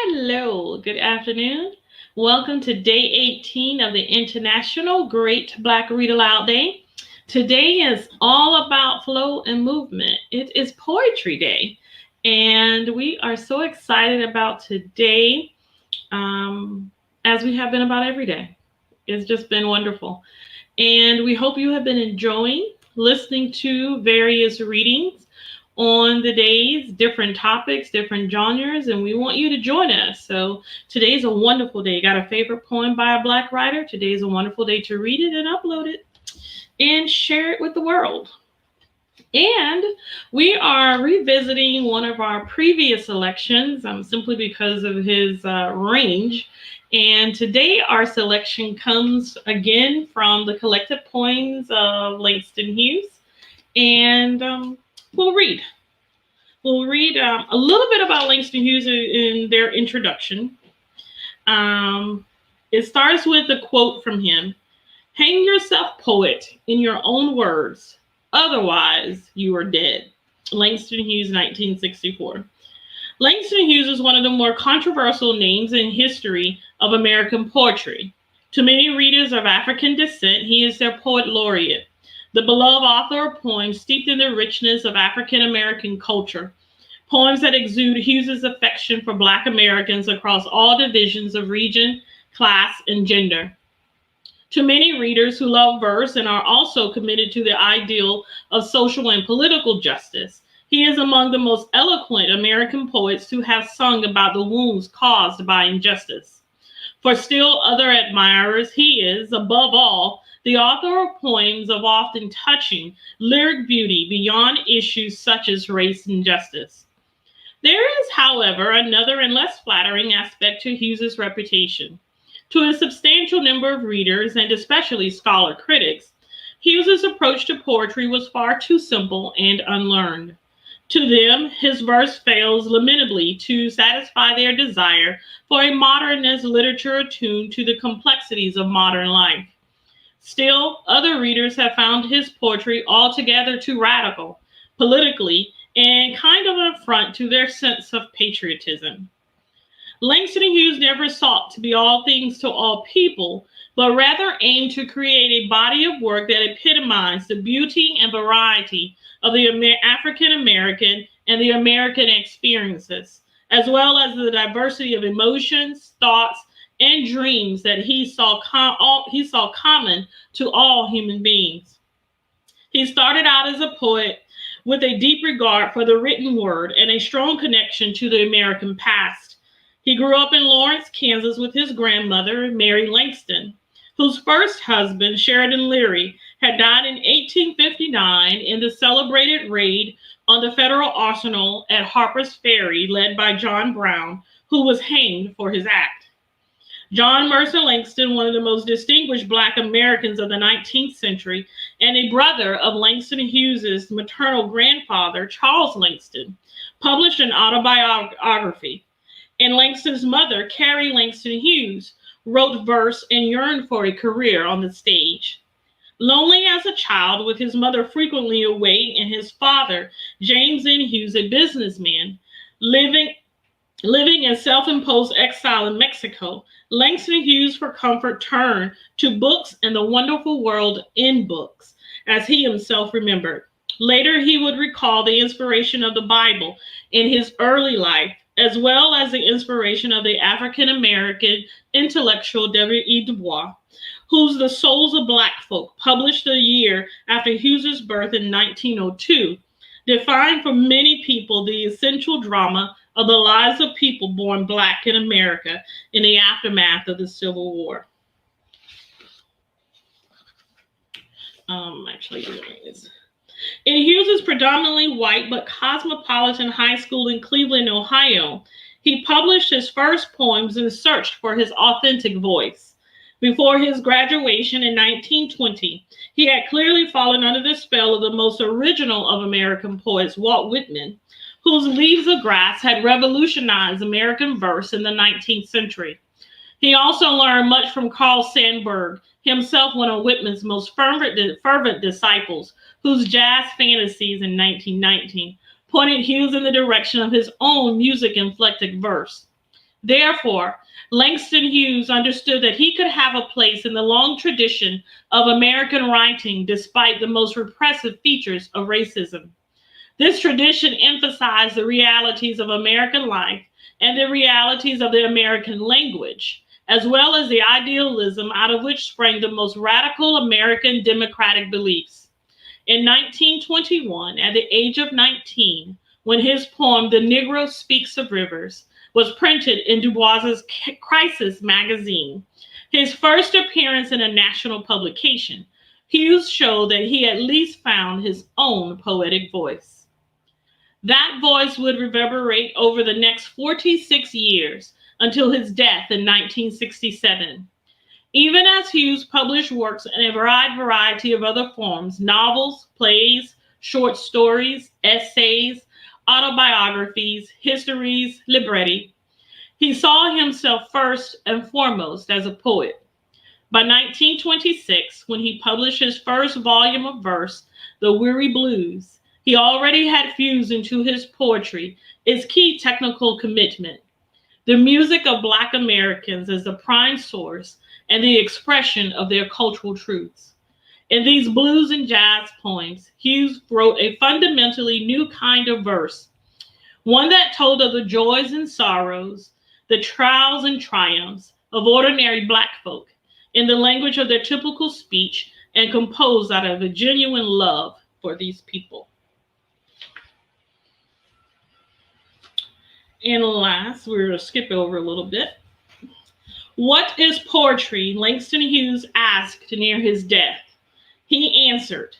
Hello, good afternoon. Welcome to day 18 of the International Great Black Read Aloud Day. Today is all about flow and movement. It is Poetry Day, and we are so excited about today as we have been about every day. It's just been wonderful. And we hope you have been enjoying listening to various readings on the days, different topics, different genres, and we want you to join us. So today's a wonderful day. Got a favorite poem by a Black writer? Today's a wonderful day to read it and upload it and share it with the world. And we are revisiting one of our previous selections simply because of his range. And today our selection comes again from the collected poems of Langston Hughes. And we'll read. We'll read a little bit about Langston Hughes in their introduction. It starts with a quote from him. "Hang yourself, poet, in your own words. Otherwise, you are dead." Langston Hughes, 1964. Langston Hughes is one of the more controversial names in history of American poetry. To many readers of African descent, he is their poet laureate, the beloved author of poems steeped in the richness of African American culture, poems that exude Hughes's affection for Black Americans across all divisions of region, class, and gender. To many readers who love verse and are also committed to the ideal of social and political justice, he is among the most eloquent American poets who have sung about the wounds caused by injustice. For still other admirers, he is, above all, the author of poems of often touching lyric beauty beyond issues such as race and justice. There is, however, another and less flattering aspect to Hughes's reputation. To a substantial number of readers, and especially scholar critics, Hughes's approach to poetry was far too simple and unlearned. To them, his verse fails lamentably to satisfy their desire for a modernist literature attuned to the complexities of modern life. Still, other readers have found his poetry altogether too radical, politically, and kind of an affront to their sense of patriotism. Langston Hughes never sought to be all things to all people, but rather aimed to create a body of work that epitomized the beauty and variety of the African American and the American experiences, as well as the diversity of emotions, thoughts, and dreams that he saw common to all human beings. He started out as a poet with a deep regard for the written word and a strong connection to the American past. He grew up in Lawrence, Kansas with his grandmother, Mary Langston, whose first husband, Sheridan Leary, had died in 1859 in the celebrated raid on the federal arsenal at Harper's Ferry, led by John Brown, who was hanged for his act. John Mercer Langston, one of the most distinguished Black Americans of the 19th century, and a brother of Langston Hughes's maternal grandfather, Charles Langston, published an autobiography. And Langston's mother, Carrie Langston Hughes, wrote verse and yearned for a career on the stage. Lonely as a child, with his mother frequently away and his father, James N. Hughes, a businessman, living in self-imposed exile in Mexico, Langston Hughes for comfort turned to books and the wonderful world in books, as he himself remembered. Later, he would recall the inspiration of the Bible in his early life, as well as the inspiration of the African-American intellectual W.E. Du Bois, whose The Souls of Black Folk, published a year after Hughes's birth in 1902, defined for many people the essential drama of the lives of people born Black in America in the aftermath of the Civil War. In Hughes's predominantly white but cosmopolitan high school in Cleveland, Ohio, he published his first poems and searched for his authentic voice. Before his graduation in 1920, he had clearly fallen under the spell of the most original of American poets, Walt Whitman, whose Leaves of Grass had revolutionized American verse in the 19th century. He also learned much from Carl Sandburg, himself one of Whitman's most fervent disciples, whose jazz fantasies in 1919 pointed Hughes in the direction of his own music-inflected verse. Therefore, Langston Hughes understood that he could have a place in the long tradition of American writing despite the most repressive features of racism. This tradition emphasized the realities of American life and the realities of the American language, as well as the idealism out of which sprang the most radical American democratic beliefs. In 1921, at the age of 19, when his poem The Negro Speaks of Rivers was printed in Du Bois's Crisis magazine, his first appearance in a national publication, Hughes showed that he at least found his own poetic voice. That voice would reverberate over the next 46 years until his death in 1967. Even as Hughes published works in a wide variety of other forms, novels, plays, short stories, essays, autobiographies, histories, libretti, he saw himself first and foremost as a poet. By 1926, when he published his first volume of verse, The Weary Blues, he already had fused into his poetry its key technical commitment: the music of Black Americans as the prime source and the expression of their cultural truths. In these blues and jazz poems, Hughes wrote a fundamentally new kind of verse, one that told of the joys and sorrows, the trials and triumphs of ordinary Black folk in the language of their typical speech and composed out of a genuine love for these people. And last, we're going to skip over a little bit. What is poetry? Langston Hughes asked near his death. He answered,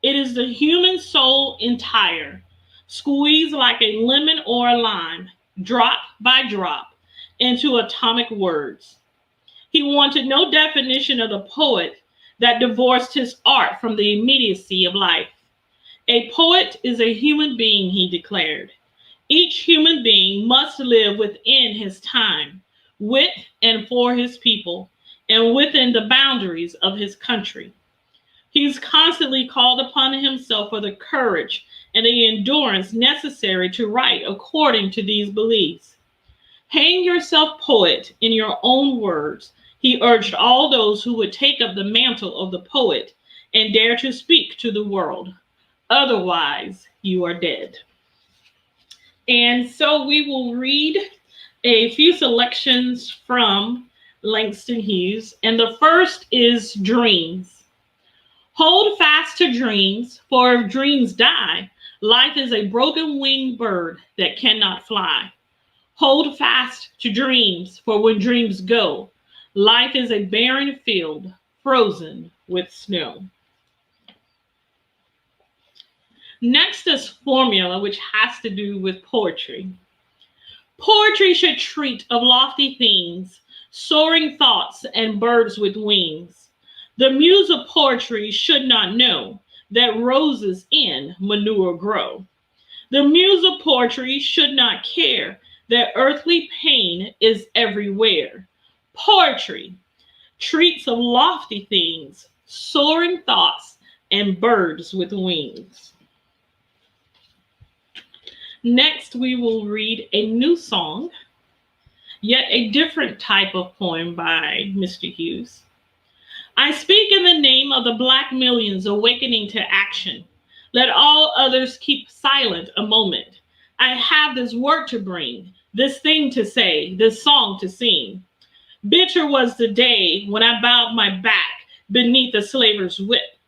it is the human soul entire, squeezed like a lemon or a lime, drop by drop, into atomic words. He wanted no definition of the poet that divorced his art from the immediacy of life. A poet is a human being, he declared. Each human being must live within his time, with and for his people, and within the boundaries of his country. He's constantly called upon himself for the courage and the endurance necessary to write according to these beliefs. Hang yourself, poet, in your own words, he urged all those who would take up the mantle of the poet and dare to speak to the world. Otherwise, you are dead. And so we will read a few selections from Langston Hughes. And the first is dreams. Hold fast to dreams, for if dreams die, life is a broken-winged bird that cannot fly. Hold fast to dreams, for when dreams go, life is a barren field frozen with snow. Next is formula, which has to do with poetry. Poetry should treat of lofty themes, soaring thoughts, and birds with wings. The muse of poetry should not know that roses in manure grow. The muse of poetry should not care that earthly pain is everywhere. Poetry treats of lofty things, soaring thoughts, and birds with wings. Next, we will read a new song, yet a different type of poem by Mr. Hughes. I speak in the name of the Black millions awakening to action. Let all others keep silent a moment. I have this word to bring, this thing to say, this song to sing. Bitter was the day when I bowed my back beneath the slaver's whip.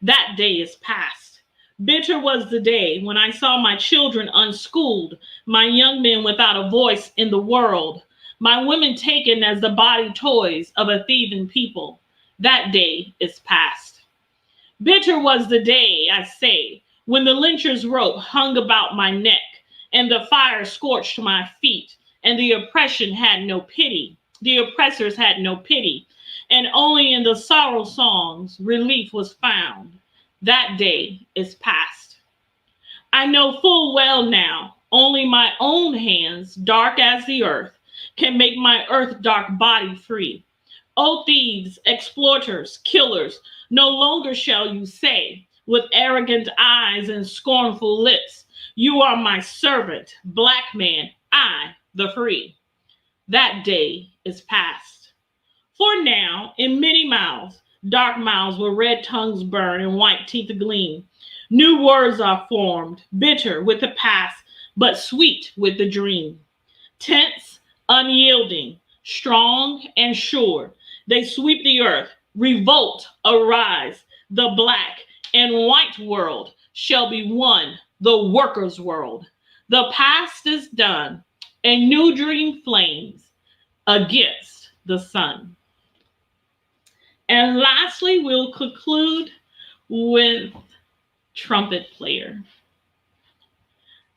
That day is past. Bitter was the day when I saw my children unschooled, my young men without a voice in the world, my women taken as the body toys of a thieving people. That day is past. Bitter was the day, I say, when the lyncher's rope hung about my neck, and the fire scorched my feet, and the oppression had no pity. The oppressors had no pity, and only in the sorrow songs relief was found. That day is past. I know full well now, only my own hands, dark as the earth, can make my earth dark body free. O thieves, exploiters, killers, no longer shall you say, with arrogant eyes and scornful lips, you are my servant, Black man, I, the free. that day is past. For now, in many mouths, dark mouths where red tongues burn and white teeth gleam, new words are formed, bitter with the past, but sweet with the dream. Tense, unyielding, strong, and sure, they sweep the earth. Revolt, arise. The black and white world shall be one, the workers' world. The past is done. A new dream flames against the sun. And lastly, we'll conclude with trumpet player.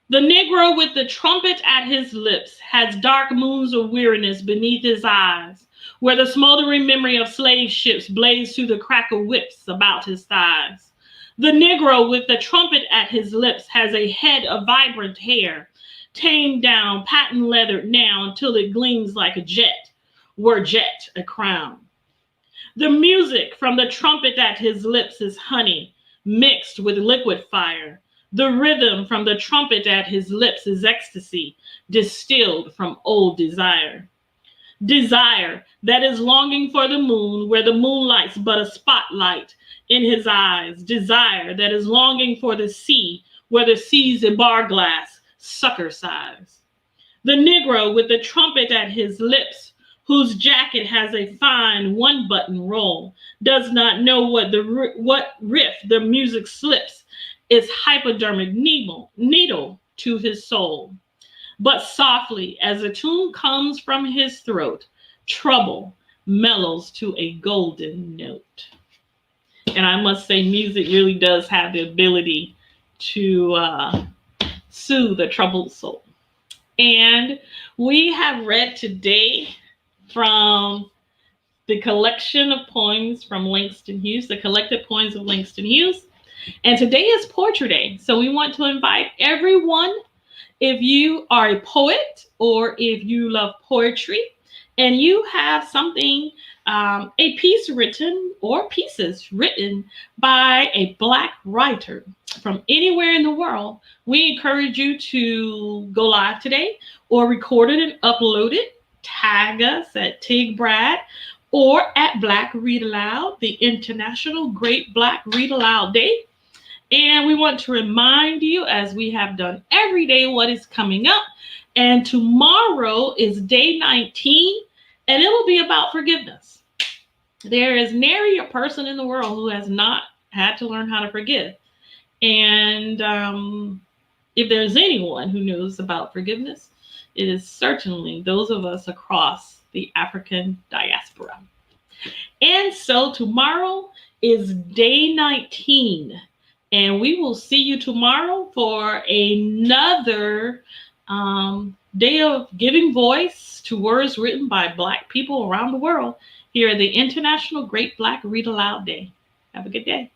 The Negro with the trumpet at his lips has dark moons of weariness beneath his eyes, where the smoldering memory of slave ships blaze through the crack of whips about his thighs. The Negro with the trumpet at his lips has a head of vibrant hair, tamed down, patent leathered now until it gleams like a jet, were jet a crown. The music from the trumpet at his lips is honey, mixed with liquid fire. The rhythm from the trumpet at his lips is ecstasy, distilled from old desire. Desire that is longing for the moon, where the moonlight's but a spotlight in his eyes. Desire that is longing for the sea, where the sea's a bar glass, sucker size. The Negro with the trumpet at his lips, whose jacket has a fine one-button roll, does not know what riff the music slips its hypodermic needle to his soul. But softly, as the tune comes from his throat, trouble mellows to a golden note. And I must say, music really does have the ability to soothe a troubled soul. And we have read today from the collection of poems from Langston Hughes, the collected poems of Langston Hughes. And today is Poetry Day. So we want to invite everyone, if you are a poet or if you love poetry and you have something, a piece written or pieces written by a Black writer from anywhere in the world, we encourage you to go live today or record it and upload it. Tag us at Tig Brad or at Black Read Aloud, the International Great Black Read Aloud Day. And we want to remind you, as we have done every day, what is coming up. And tomorrow is day 19, and it will be about forgiveness. There is nary a person in the world who has not had to learn how to forgive. And if there's anyone who knows about forgiveness, it is certainly those of us across the African diaspora. And so tomorrow is day 19. And we will see you tomorrow for another day of giving voice to words written by Black people around the world here at the International Great Black Read Aloud Day. Have a good day.